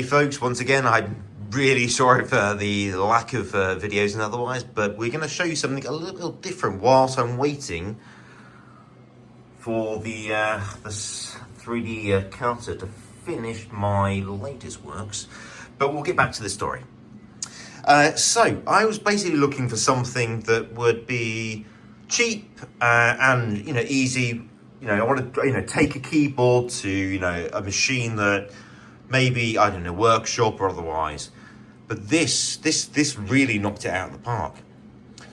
Hey folks, once again, I'm really sorry for the lack of videos and otherwise, but we're going to show you something a little different whilst I'm waiting for the this 3D counter to finish my latest works. But we'll get back to the story. So I was basically looking for something that would be cheap and easy. I want to take a keyboard to a machine that maybe I don't know, workshop or otherwise. But this really knocked it out of the park.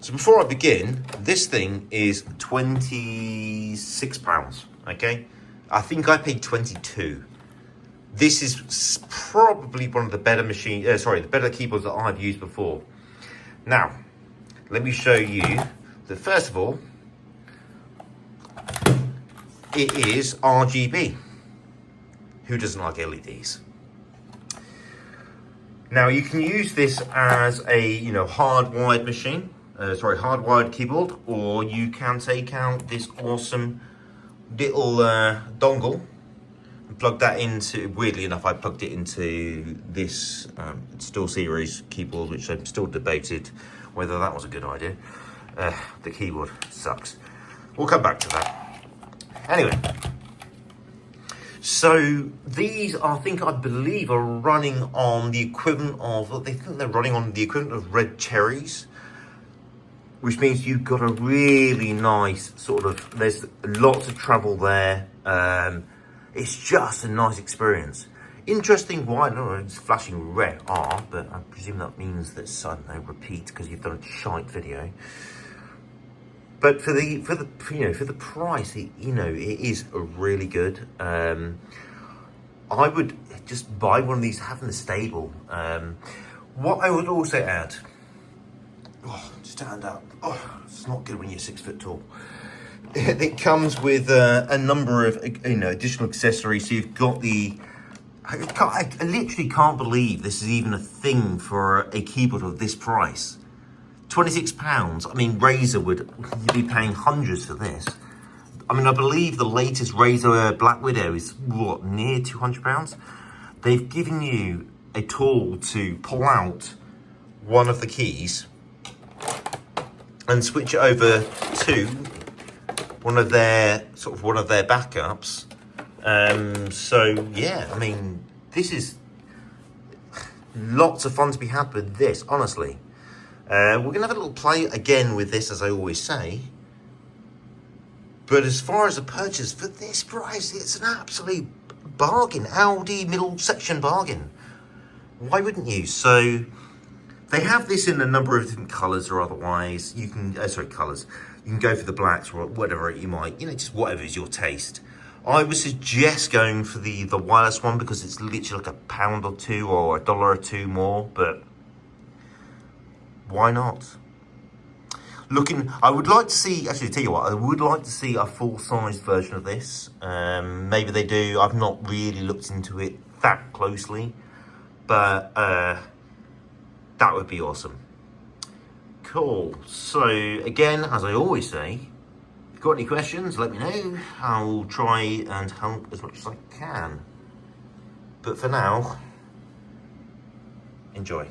So before I begin, this thing is £26. Okay, I think I paid 22. This is probably one of the better the better keyboards that I've used before. Now, let me show you that first of all, it is RGB. Who doesn't like LEDs? Now you can use this as a hardwired machine, hardwired keyboard, or you can take out this awesome little dongle and plug that into. Weirdly enough, I plugged it into this SteelSeries keyboard, which I'm still debated whether that was a good idea. The keyboard sucks. We'll come back to that. Anyway. So these, I believe, are running on the equivalent of, they're running on the equivalent of red cherries, which means you've got a really nice there's lots of travel there. It's just a nice experience. Interesting, why, I don't know, it's flashing red R, but I presume that means that suddenly repeat because you've done a shite video. But for the price, it is really good. I would just buy one of these, have in the stable. What I would also add, stand up. Oh, it's not good when you're 6 foot tall. It comes with a number of additional accessories. So you've got I literally can't believe this is even a thing for a keyboard of this price. £26. I mean, Razer would be paying hundreds for this. I mean, I believe the latest Razer Black Widow is near £200. They've given you a tool to pull out one of the keys and switch it over to one of their backups. So yeah, I mean, this is lots of fun to be had with this, honestly. We're going to have a little play again with this, as I always say. But as far as a purchase, for this price, it's an absolute bargain. Audi middle section bargain. Why wouldn't you? So, they have this in a number of different colours or otherwise. You can, colours. You can go for the blacks or whatever you might, just whatever is your taste. I would suggest going for the wireless one because it's literally like £1 or £2 or $1 or $2 more, but why not? I would like to see, actually tell you what, I would like to see a full-size version of this. Maybe they do. I've not really looked into it that closely, but that would be awesome. Cool. So again, as I always say, if you've got any questions, let me know. I'll try and help as much as I can. But for now, enjoy.